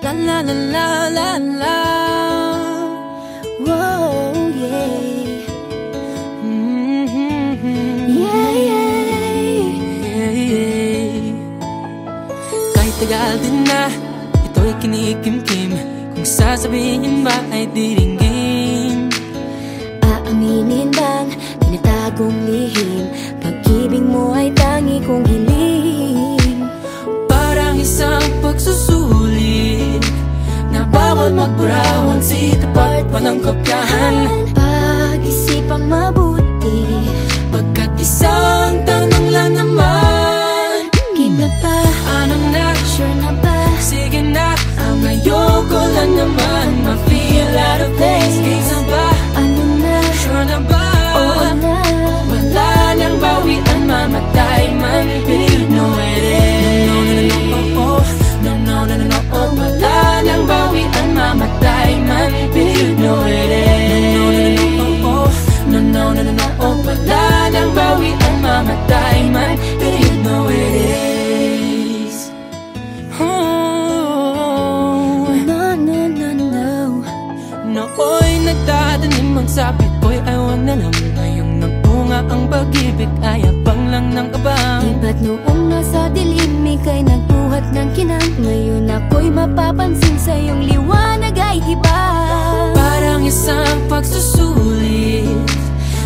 La la la la la la. Whoa, yeah. Yeah, yeah. Kahit tagal din na, ito'y kinikimkim. Kung sasabihin ba ay diringgin. Aaminin bang tinatagong lihim? Pag-ibig mo ay tangi kong hiling. Parang isang pagsusulit na bawal magburawan, sitapat pa ng kopyahan. Pag-isipang mabuti, pagkat isang tanong lang naman. Kita pa, ano na? sure na ba? Sige na, ang ayoko lang naman ma-feel out of place. Kaysa ba? Ano na? Sure na ba? Oo na. Wala nang bawian, mamatay man. You know it is. No, no, no, no, oh, oh. No, no, no, no, no, oh. Wala nang bawian, mamatay man. You know it is. No, no, no, no, oh, oh. No, no, no, no, no, oh. Wala nang bawian, mamatay man. You know it is. Oh, no, no, no, no. Nooy nagdadanim ang sabi ko'y ay wag na lang. Ngayong nagbunga ang pag-ibig ay abang lang ng kabang. Di ba't noong nasa dilim ika'y nagbuhat ng kinang? Ngayon ako'y mapapansin sa iyong liwanag ay iba. Parang isang pagsusulit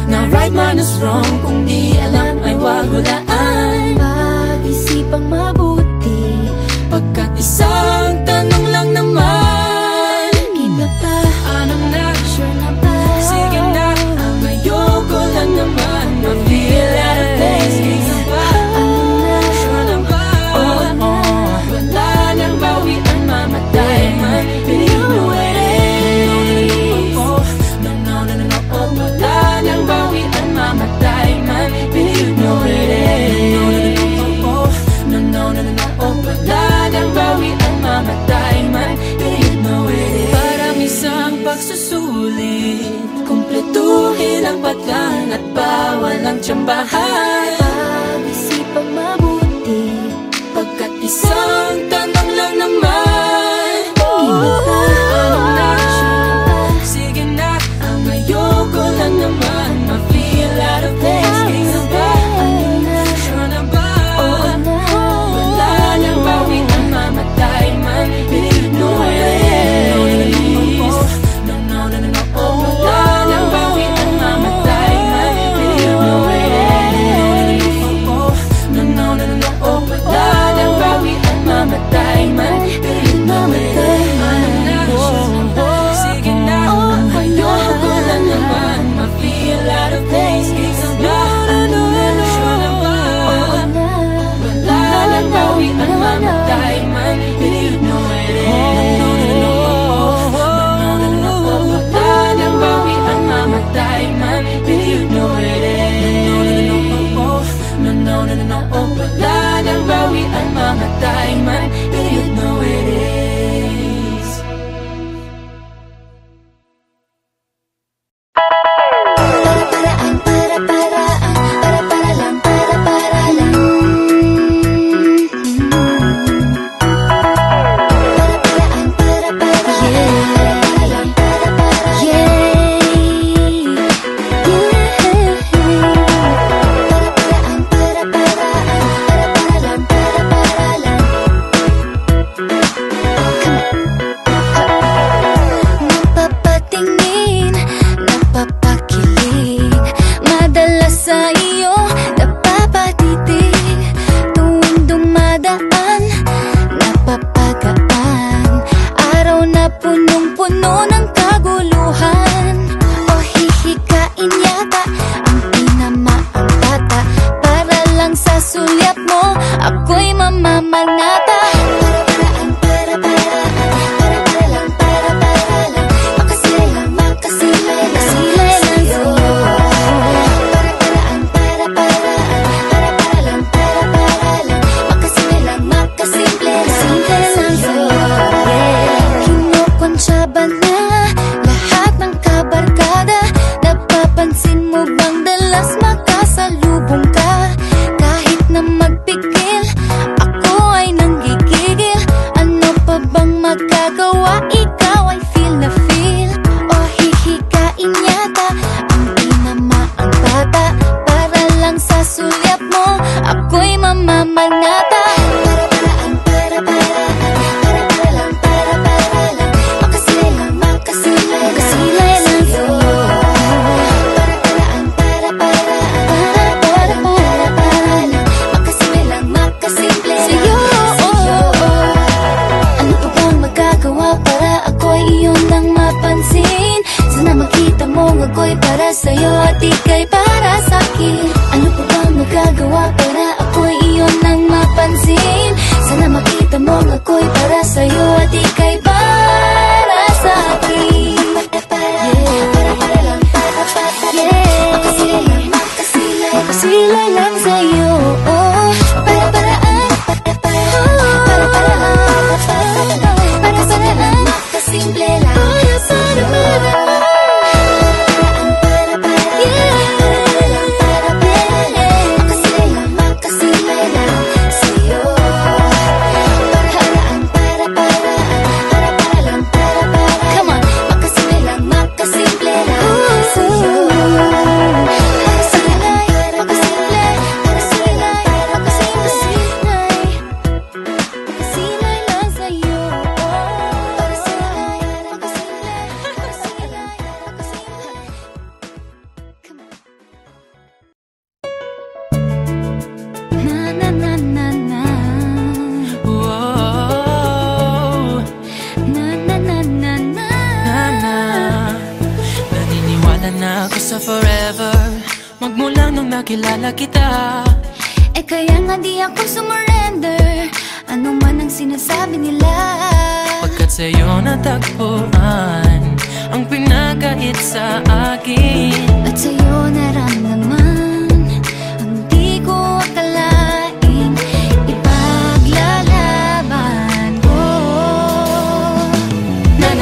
na right man is wrong. Kung di alam ay wag hulaan. Pag-isipang mabuti, pagkat isang tanong lang naman. Kita pa, ano na? sure na ba? Sige na, ang ayoko lang naman ma-feel out of place. Kaysa ba? Ano na? Sure na ba? Oo na. Wala nang bawian, mamatay man. You know it is. No, no, no, no, no, oh. Wala nang bawian, mamatay man. You know it is. No, no, no, no, oh. No, no, no, no, no, oh. Wala nang bawian, mamatay man. You know it is. Parang isang pagsusulit, kumpletuhin ang patlan at bawal ang tsambahan. Pag-isipang mabuti, pagkat isang tanong lang naman. Kita pa, ano na? sure na ba? Sige na, ang ayoko lang naman ma-feel out of place. Kaysa ba? Ano na? Sure na ba? Oo na. Wala nang bawian, mamatay man. You know it is. No, no, no, no, no, oh. Wala nang bawian, mamatay man. You know it is. No, no, no, no, no, oh. Wala nang bawian, mamatay man. You know it is. Ano na? Sige na, ang ayoko lang naman ma-feel out of place. Kaysa ba? Sure na ba? Oo na. Wala nang bawian, mamatay man. You know it is. Wala nang bawian, mamatay man. You know it is. No, no, no, no, no, oh. Wala nang bawian, mamatay man. You know it is. Para-paraan, para-paraan, para-para lang, para-para lang. Para-paraan, para-paraan, para-para lang, Para-paraan, para-paraan, para-para lang, Napapatingin, napapakilig, madalas sa iyo napapatitig. Tuwing dumadaan, napapagaan, araw na punong-puno ng kaguluhan. O hihikain yata ang pinamaang bata, para lang sa sulyap mo ako'y mamamanata. Para-paraan, para-paraan, para-para lang, para-para lang, makasilay lang, makasilay lang sa'yo. Para-paraan, para-paraan, para-para lang, para-para lang, makasilay lang, makasimple lang sa'yo. Kinukunsya ba na lahat ng kabarkada? Napapansin mo bang dalas makasalubong ka? Kahit na magpika namamanata. Ako'y para sa'yo at ika'y para sa'kin. Ano pa bang magagawa para ako'y iyon nang mapansin? Sana makita mong ako'y para sa'yo at ika'y para sa'kin. Makasilay lang sa'yo. Para-paraan, para-paraan, makasimple lang. Kilala kita. Kaya nga di ako sumurrender, ano man ang sinasabi nila. Pagkat sa'yo natagpuan ang pinakait sa akin. At sa'yo naramdaman ang di ko akalain, ipaglalaban ko. Na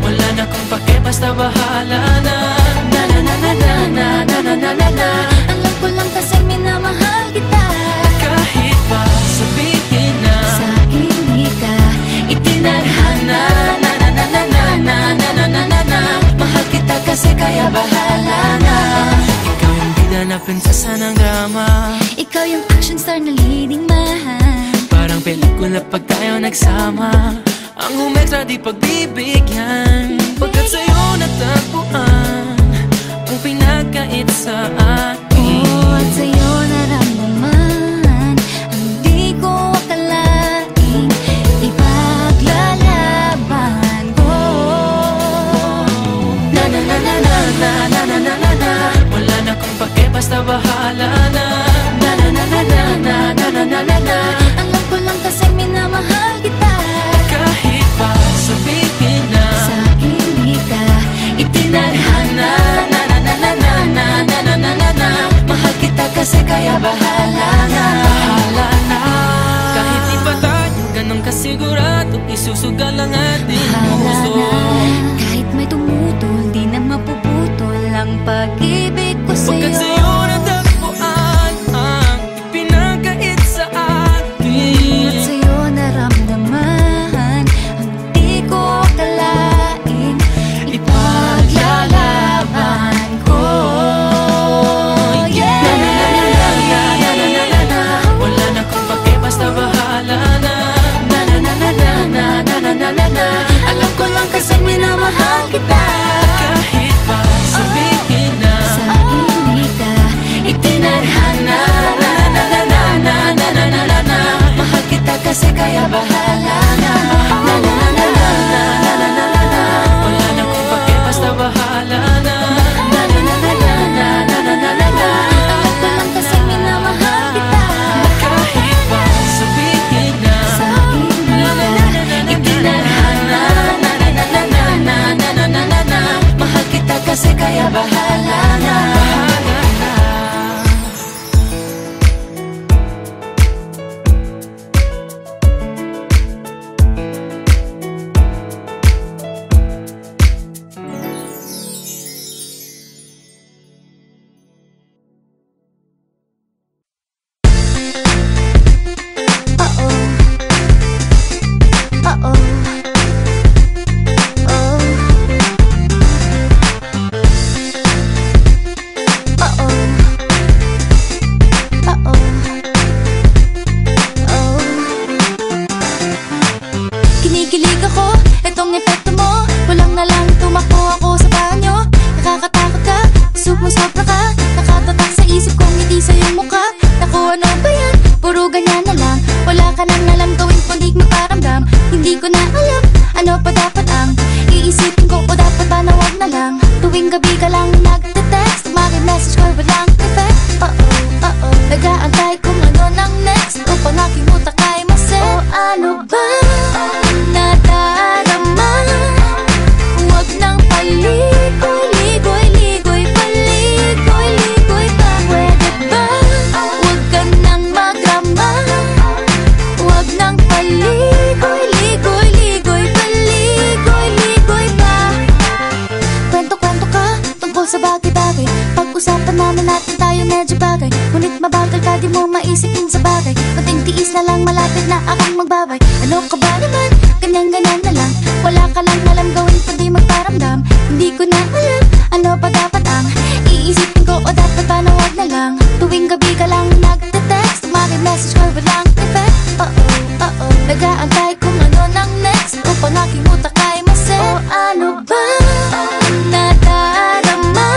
wala na kung pake, basta bahala na. Alam ko lang kasi minamahal kita. Kahit pa sabihin na sa'kin di ka itinadhana. Mahal kita kasi kaya bahala na. Ikaw yung bida na prinsesa ng drama. Ikaw yung action star na leading man. Parang pelikula pag tayo nagsama. Ang humextra di pagbibigyan. Pagkat sa'yo natagpuan ang pinakait sa akin. At sa'yo naramdaman ang di ko akalain, ipaglalaban ko. Wala na kung pake, basta bahala na. Alam ko lang kasi minamahal kita. Kahit pa sabihin na sa'kin di ka itinadhana. Mahal kita kasi kaya bahala na. Kahit di pa tayo ganun kasigurado, isusugal ang ating puso. Kahit may tumutol, di na mapuputol ang pag-ibig ko sa'yo. Pagkat sa'yo natagpuan ang pinakait sa akin. At sa'yo naramdaman ang di ko akalain, ipaglalaban ko. Wala na kung pake, basta bahala na. Alam ko lang kasi minamahal kita. Kahit pa sabihin na sa'kin di ka ganyan na lang. Wala ka nang alam gawin kundi magparamdam. Hindi ko na alam, ano pa dapat ang iisipin ko, o dapat ba na wag na lang. Tuwing gabi ka lang nagte-text, maki-message ko walang effect. Nag-aantay kung ano nang next, upang aking utak ay masip. O ano ba nadarama? Huwag nang paligoy-ligoy-ligoy, paligoy-ligoy pa. Pwede ba? Huwag ka nang magrama. Huwag nang paligoy-ligoy-ligoy, paligoy-ligoy pa. Kwento-kwento ka tungkol sa bagay-bagay. Pag-usapan namin natin tayo medyo bagay. Ngunit mabagal ka, di mo maisipin sa bagay. Kunting tiis na lang, malapit na akong magbabay. Ano ka ba naman? Ganyan-ganyan na lang. Wala ka lang alam gawin kundi magparamdam. Hindi ko na alam, ano pa dapat ang iisipin ko, o dapat ba na wag na lang. Tuwing gabi ka lang nagte-text, maki-message ko walang effect. Nag-aantay kung ano nang next, upang aking utak ay masip. O ano ba nadarama?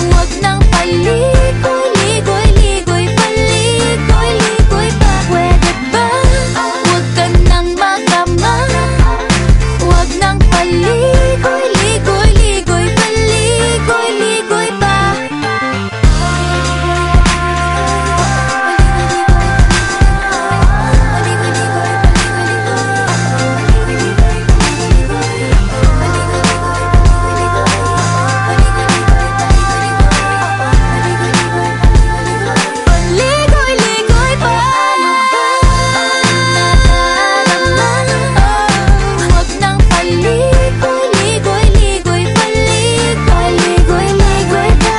Huwag nang paligoy-ligoy-ligoy, paligoy-ligoy pa. Pwede ba? Huwag ka nang magrama. Huwag nang paligoy-ligoy-ligoy, paligoy-ligoy pa. Ligoy-ligoy pa. Huwag nang paligoy-ligoy-ligoy, paligoy-ligoy pa.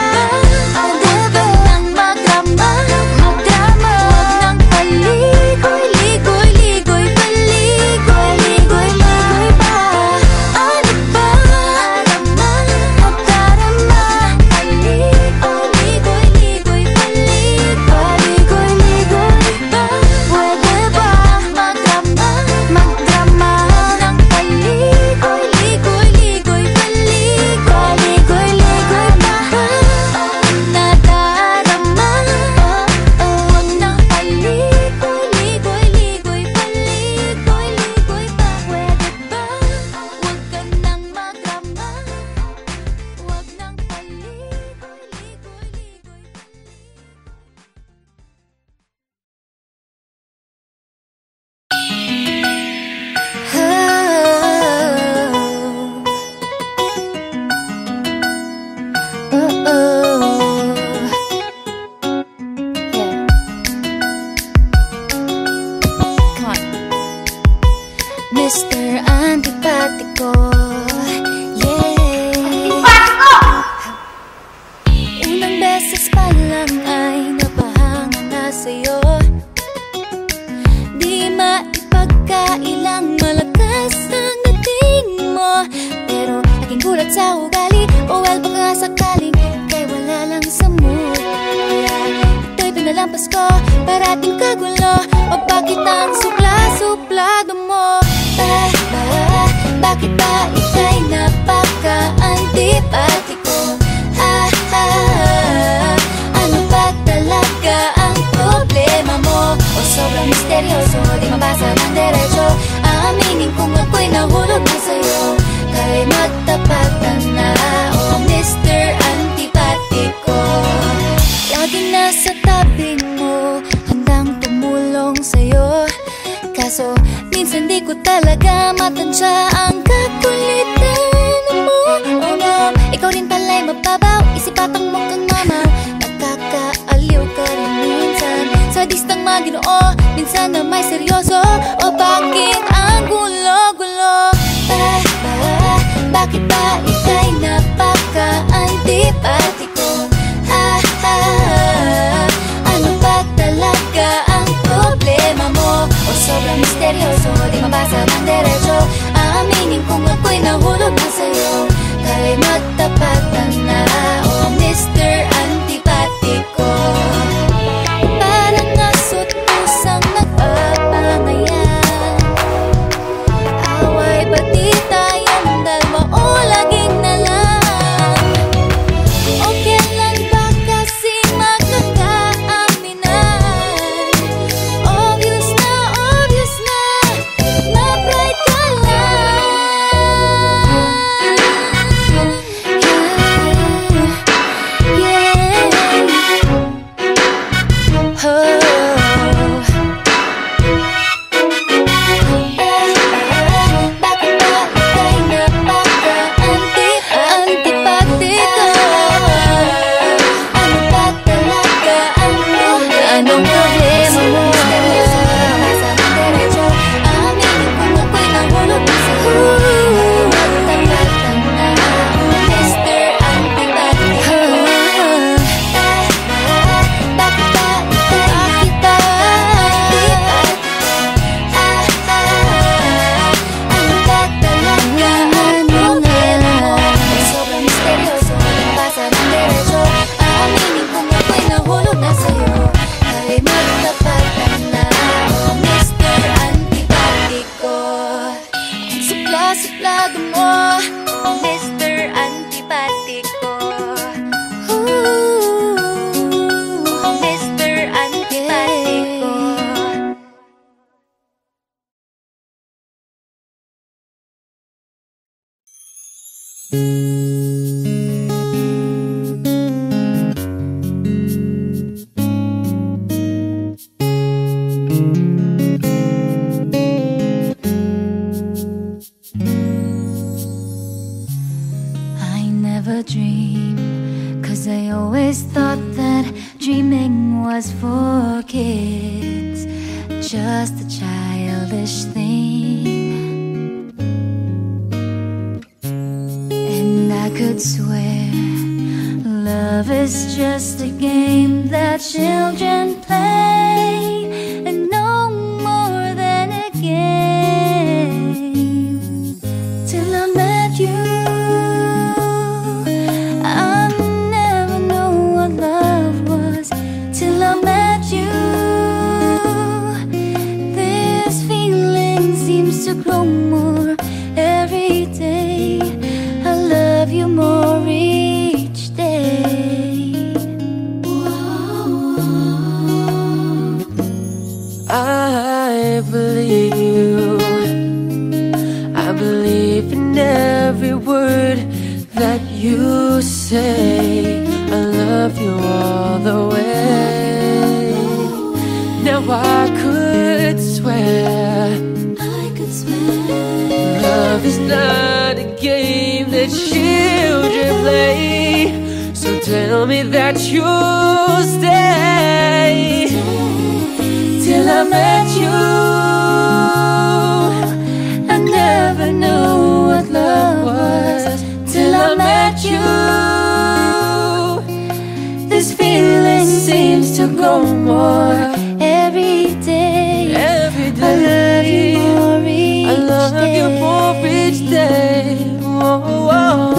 Huwag nang magrama. Huwag nang paligoy-ligoy-ligoy, paligoy-ligoy pa. Ano ba? Magdarama. Paligoy-ligoy-ligoy, paligoy-ligoy pa. Pwede ba magrama? Magdrama ng paligoy-ligoy-ligoy, paligoy-ligoy pa. Nadarama. Huwag nang paligoy-ligoy-ligoy, paligoy-ligoy pa. Pwede ba? Huwag ka nang magrama. Huwag nang Mr. Antipatiko, yeah. Unang beses pa lang ay napahanga na sa'yo. Di maipagkailang malakas ang dating mo. Pero naging gulat sa ugali, o well baka sakaling kay wala lang sa mood. Kaya ito'y pinalampas ko, parating kagulo. O bakit ang supla-suplado mo? Bakit ba ika'y napaka-antipatiko? Ano ba talaga ang problema mo? O sobrang misteryoso, di mabasa ng derecho. Aaminin kung ako'y nahulog na sa'yo. Kay magtapatan na, o Mr. Antipatiko. Laging nasa tabi mo, handang tumulong sa'yo. Kaso minsan di ko talaga matansya ang kakulitan mo. Oh no, ikaw rin pala'y mababaw, isipatang mo kang mama. Nakakaaliw ka rin minsan, sadistang Maginoo, minsan na may seryoso. O bakit ang gulo-gulo? Bakit ba ika'y napaka-antipatiko? Ano ba talaga ang problema mo? O sobrang misteryoso, di mabasa ng derecho. Aaminin kung ako'y nahulog na sa'yo. Kay magtapatan na, o Mr. Antipatiko. Parang aso't pusang nagpapangayan. Away ba't di tayong dalawa o laging na lang? Okay lang ba kasi magkakaaminan? anong problema mo? Pasa ng derecho, aminin kung ako'y nahulog na sa'yo. Magtapatan na, Mr. Antipatiko. Bakit ba? Ano ba talaga ang problema mo? Sobrang misteryoso, pasa ng derecho, aminin kung ako'y nahulog na sa'yo. Ay magtapatan na, Mr. Antipatiko. Ang supla-suplaga mo, Mr. Antipatiko. Mr. Antipatiko. I never dream, 'cause I always thought that dreaming was for kids, just a childish thing. And I could swear love is just a game that children play, and no more than a game. Till I met you, I never knew what love was. Till I met you, this feeling seems to grow more every day. I love you more each day. I believe you. I believe in every word that you say. I love you all the way. Now I could swear love is not a game that children play. So tell me that you'll stay till I met you. I never knew what love was till I met you. This feeling seems to grow more every day. Every day I love you more each day. Whoa, whoa.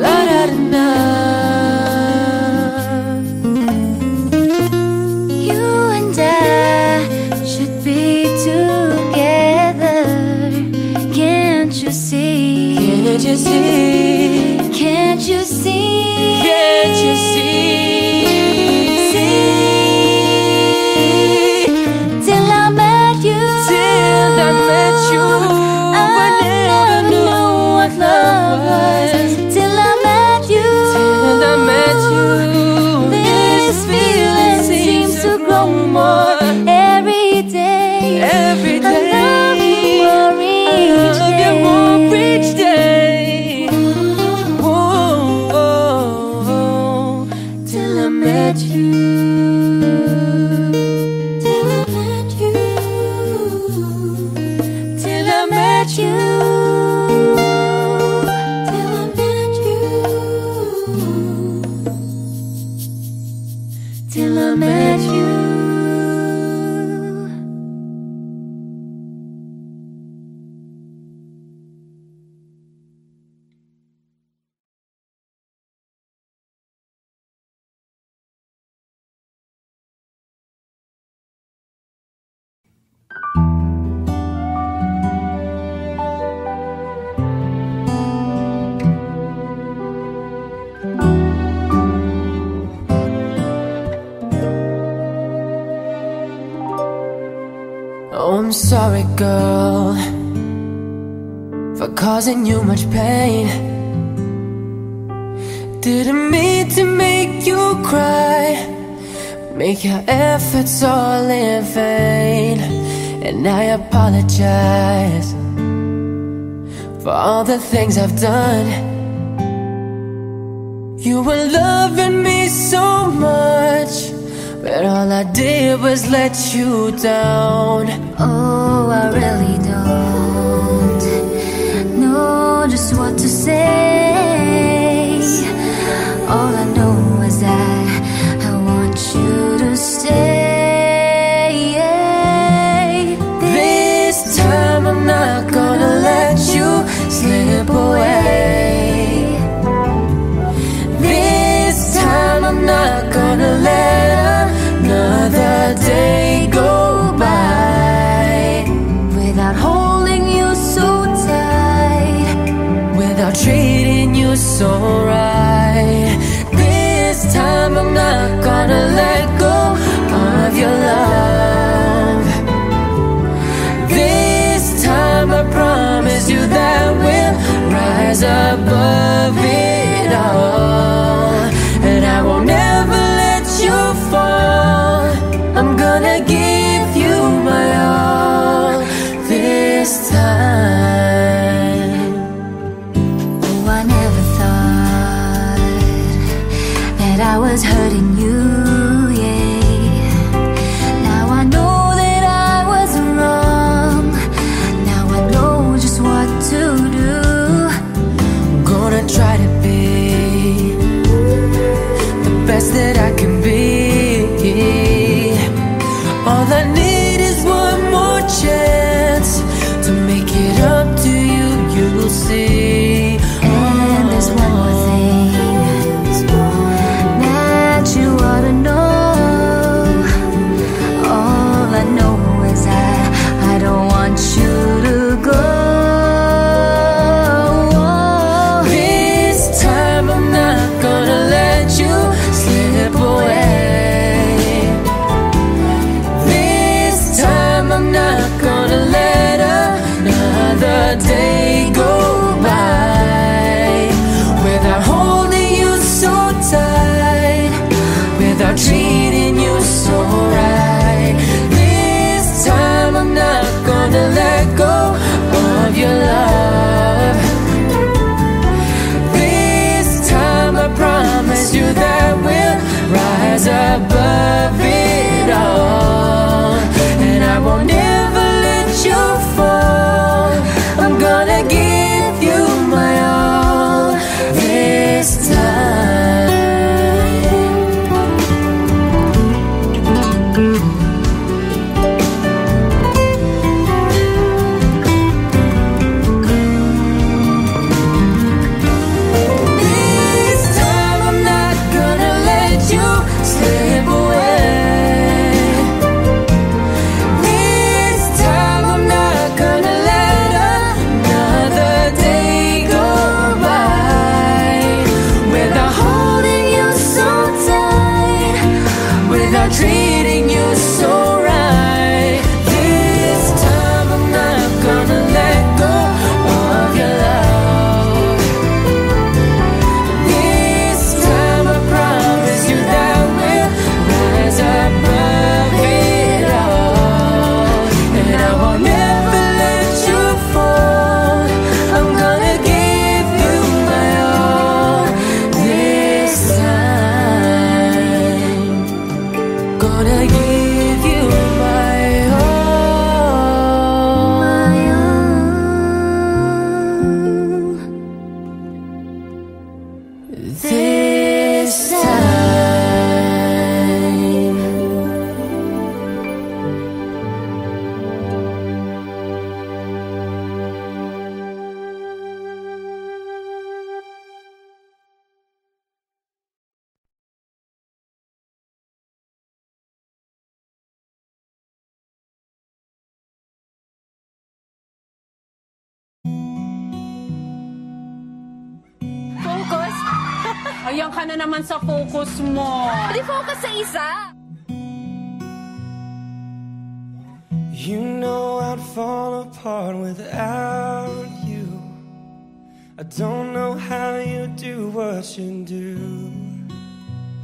La da da da. You and I should be together. Can't you see? Can't you see? Can't you see? Can't you see? Till I met you. Till I met you, I never knew what love was. Till I met you. Till I met you, This feeling seems to grow more every day. every day. I love you more each I love you day. more each day. Whoa, whoa, whoa. Till I met you. Till I met you. Till I met you. Till I met you. Till I met you. Oh, I'm sorry, girl, for causing you much pain. Didn't mean to make you cry, make your efforts all in vain. And I apologize for all the things I've done. You were loving me so much, but all I did was let you down. Oh, I really don't know just what to say. All I know is that I want you to stay. This time I'm not gonna let you slip away. This time I'm not gonna let another day go by without holding you so tight, without treating you so right. This time I'm not gonna let go of your love. This time I promise you that we'll rise above it all, and I won't never let you fall. I'm gonna give you my all this time. Oh, I never thought that I was hurting you, yeah. Now I know that I was wrong. Now I know just what to do. I'm gonna try to be the best that I can be. All I need is one more chance to make it up to you, you'll see. And there's one more thing that you ought to know. All I know is that I don't want you to go. This time I'm not gonna let you slip away. This time I'm not gonna let another day go by without holding you so tight, without treating you so right. This time I'm not gonna let go of your love. This time I promise you that we'll rise above it all, and I won't ever let you fall. I'm gonna give you my all this time. This time I'm not gonna let you slip away. This time I'm not gonna let another day go by without holding you so tight, without treating you so right. This time I'm not gonna let go of your love. This time I promise you that we'll rise above it all, and I won't ever let you fall. I'm gonna give you my all this time. Gonna give you my all. This time. Focus? Ayan ka na naman sa focus mo. Di focus sa isa. You know I'd fall apart without you. I don't know how you do what you do.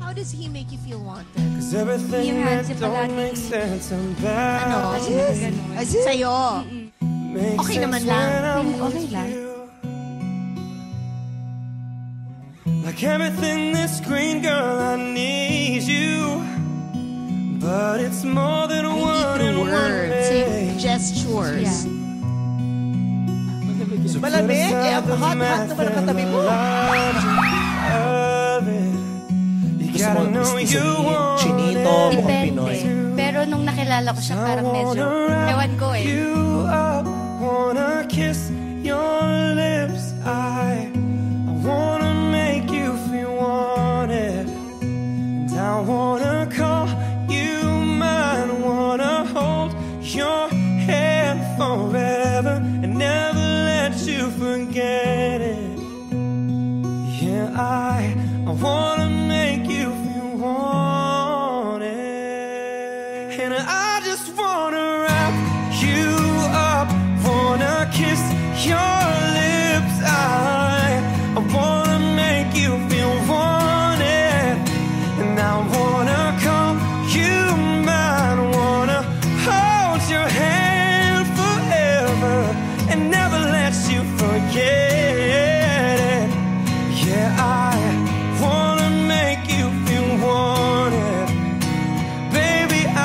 How does he make you feel wanted? Cause everything Yung that hands don't make sense about Ano? you Sa'yo. makes Okay sense naman lang. when I'm Okay with lang. you. Like everything this green, girl, I need you. But it's more than one in one way. Gestures. So put Malamig, aside the hot math naman ang and katabi the mo. logic of it. You Gusto gotta mo know gusto you sabihin, want chinito, it. mukhang Pinoy. Depende. Pero nung nakilala ko siya, parang medyo, ewan ko eh. You up, wanna kiss your lips. I wanna make you feel wanted, and I wanna call you mine. Wanna hold your hand forever and never let you forget it. Yeah, I wanna make you feel wanted, and I just wanna wrap you up, wanna kiss your lips. I wanna make you feel wanted, and I wanna call you mine. Wanna hold your hand forever and never let you forget it. Yeah, I wanna make you feel wanted, baby. I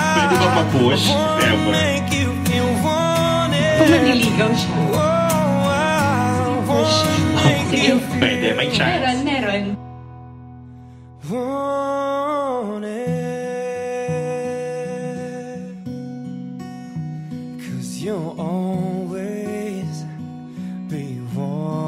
wanna make you feel wanted. Kung maniligaw siya. Oh, I wanna make you Pwede, may chance. Meron. wanted. 'Cause you'll always be wanted.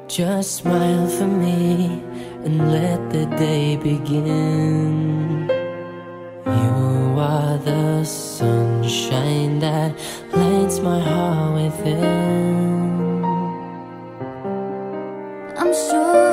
Just smile for me and let the day begin. You are the sunshine that lights my heart within. I'm sure